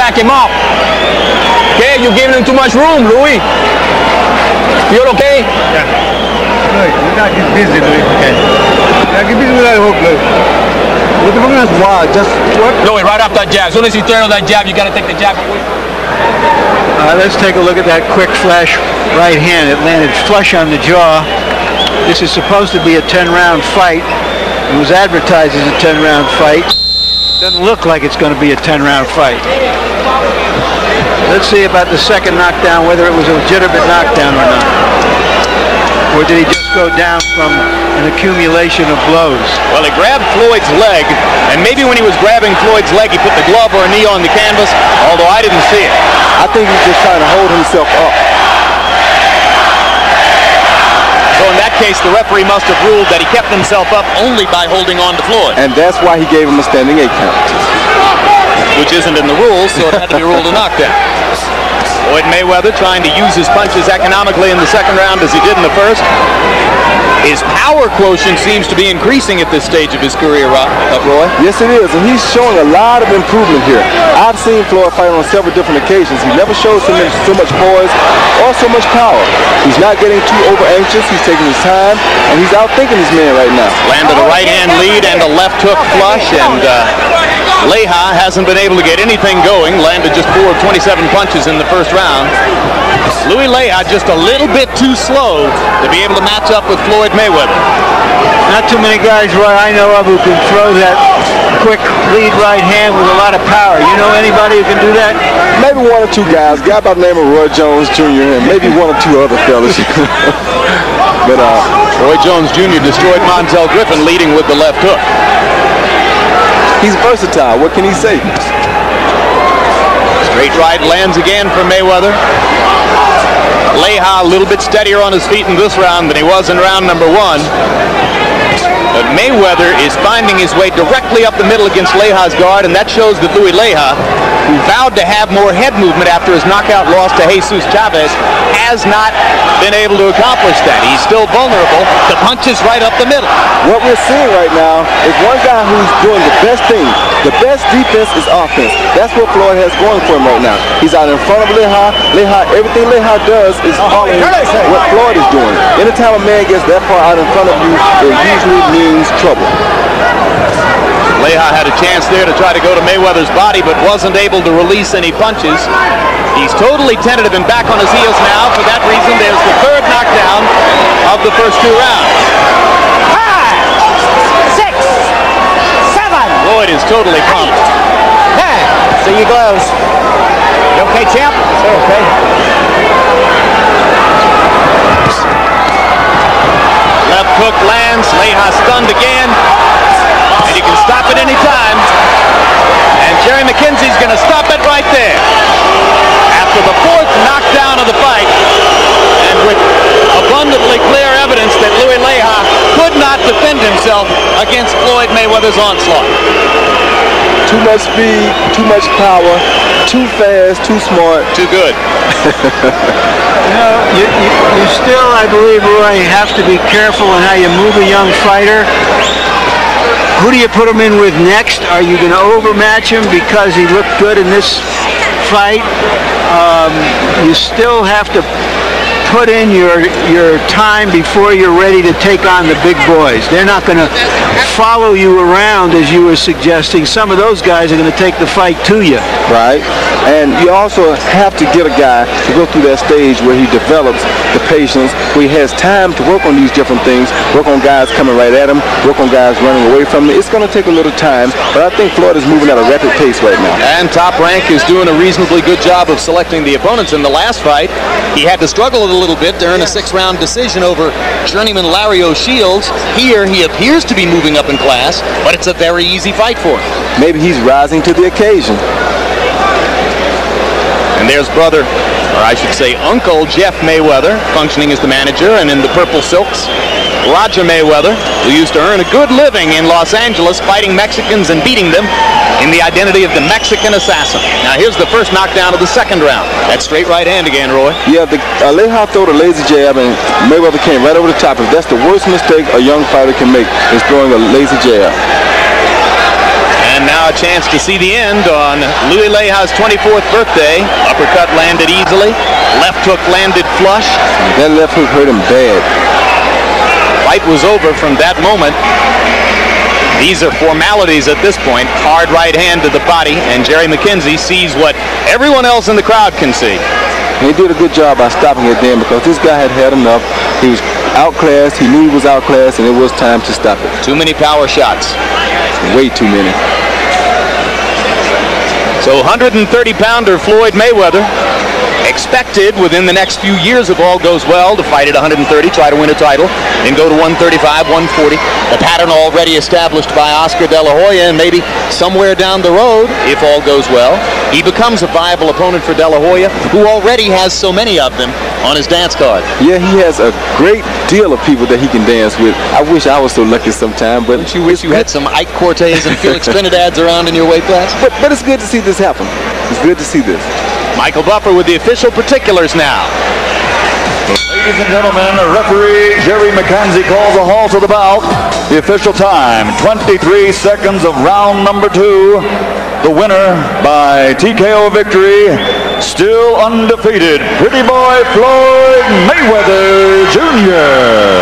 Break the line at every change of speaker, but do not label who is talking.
back him up. Okay, you're giving him too much room, Louis. You're okay?
Yeah. Louis, you gotta get busy, Louis. Okay. You gotta get busy with that hook, Louis. What the fuck is wild? Just what?
Louis, right off that jab. As soon as you throw that jab, you gotta take the jab away.
Let's take a look at that quick flash right hand. It landed flush on the jaw. This is supposed to be a 10-round fight. It was advertised as a 10-round fight. Doesn't look like it's going to be a 10-round fight. Let's see about the second knockdown, whether it was a legitimate knockdown or not. Or did he just go down from an accumulation of blows?
Well, he grabbed Floyd's leg, and maybe when he was grabbing Floyd's leg, he put the glove or a knee on the canvas, although I didn't see it.
I think he's just trying to hold himself up.
So in that case, the referee must have ruled that he kept himself up only by holding on to Floyd.
And that's why he gave him a standing 8 count.
Which isn't in the rules, so it had to be ruled a knockdown. Floyd Mayweather trying to use his punches economically in the second round as he did in the first. His power quotient seems to be increasing at this stage of his career, Roy.
Yes, it is, and he's showing a lot of improvement here. I've seen Floyd fight on several different occasions. He never shows so much poise or so much power. He's not getting too over anxious. He's taking his time, and he's outthinking his man right now.
Landed a right-hand lead and a left hook flush, and Leija hasn't been able to get anything going. Landed just 4 of 27 punches in the first round. Louis Leija just a little bit too slow to be able to match up with Floyd Mayweather.
Not too many guys, Roy, I know of who can throw that quick lead right hand with a lot of power. You know anybody who can do that?
Maybe 1 or 2 guys. A guy by the name of Roy Jones Jr. and maybe 1 or 2 other fellas. But
Roy Jones Jr. destroyed Montel Griffin leading with the left hook.
He's versatile. What can he say?
Straight right lands again for Mayweather. Leija a little bit steadier on his feet in this round than he was in round number 1. But Mayweather is finding his way directly up the middle against Leija's guard, and that shows that Louis Leija, who vowed to have more head movement after his knockout loss to Jesus Chavez, has not been able to accomplish that. He's still vulnerable to punches right up the middle.
What we're seeing right now is one guy who's doing the best thing. The best defense is offense. That's what Floyd has going for him right now. He's out in front of Leija. Everything Leija does is following what Floyd is doing. Anytime a man gets that far out in front of you, it usually means trouble.
Leija had a chance there to try to go to Mayweather's body, but wasn't able to release any punches. He's totally tentative and back on his heels now. For that reason, there's the third knockdown of the first 2 rounds.
5, 6, 7.
Floyd is totally pumped.
See your gloves. You okay, champ? Okay.
Left hook lands. Leija stunned again. And you can stop at any time. And Jerry McKenzie's going to stop it right there. After the 4th knockdown of the fight, and with abundantly clear evidence that Louis Leija could not defend himself against Floyd Mayweather's onslaught.
Too much speed, too much power, too fast, too smart.
Too good.
You know, you still, I believe, Roy, have to be careful in how you move a young fighter. Who do you put him in with next? Are you going to overmatch him because he looked good in this fight? You still have to put in your time before you're ready to take on the big boys. They're not going to follow you around as you were suggesting. Some of those guys are going to take the fight to you.
Right. And you also have to get a guy to go through that stage where he develops the patience, where he has time to work on these different things, work on guys coming right at him, work on guys running away from him. It's going to take a little time, but I think Floyd is moving at a rapid pace right now.
And Top Rank is doing a reasonably good job of selecting the opponents. In the last fight, he had to struggle a little bit to earn a 6-round decision over journeyman Larry O'Shields. Here, he appears to be moving up in class, but it's a very easy fight for him.
Maybe he's rising to the occasion.
And there's brother, or I should say Uncle Jeff Mayweather, functioning as the manager, and in the purple silks, Roger Mayweather, who used to earn a good living in Los Angeles fighting Mexicans and beating them in the identity of the Mexican Assassin. Now here's the first knockdown of the second round. That straight right hand again, Roy.
Yeah, Leija threw the lazy jab and Mayweather came right over the top. If that's the worst mistake a young fighter can make, is throwing a lazy jab.
And now a chance to see the end on Louis Leja's 24th birthday. Uppercut landed easily. Left hook landed flush.
That left hook hurt him bad.
Fight was over from that moment. These are formalities at this point. Hard right hand to the body, and Jerry McKenzie sees what everyone else in the crowd can see.
He did a good job by stopping it then, because this guy had enough. He was outclassed. He knew he was outclassed, and it was time to stop it.
Too many power shots.
Way too many.
So 130-pounder Floyd Mayweather expected within the next few years, if all goes well, to fight at 130, try to win a title, and go to 135, 140. The pattern already established by Oscar De La Hoya, and maybe somewhere down the road, if all goes well, he becomes a viable opponent for De La Hoya, who already has so many of them on his dance card.
Yeah, he has a great deal of people that he can dance with. I wish I was so lucky sometime, but
Don't you wish you had some Ike Cortez and Felix Trinidad's around in your weight class?
But it's good to see this happen. It's good to see this.
Michael Buffer with the official particulars now.
Ladies and gentlemen, referee Jerry McKenzie calls a halt to the bout. The official time, 23 seconds of round number 2. The winner by TKO victory, still undefeated, Pretty Boy Floyd Mayweather Jr.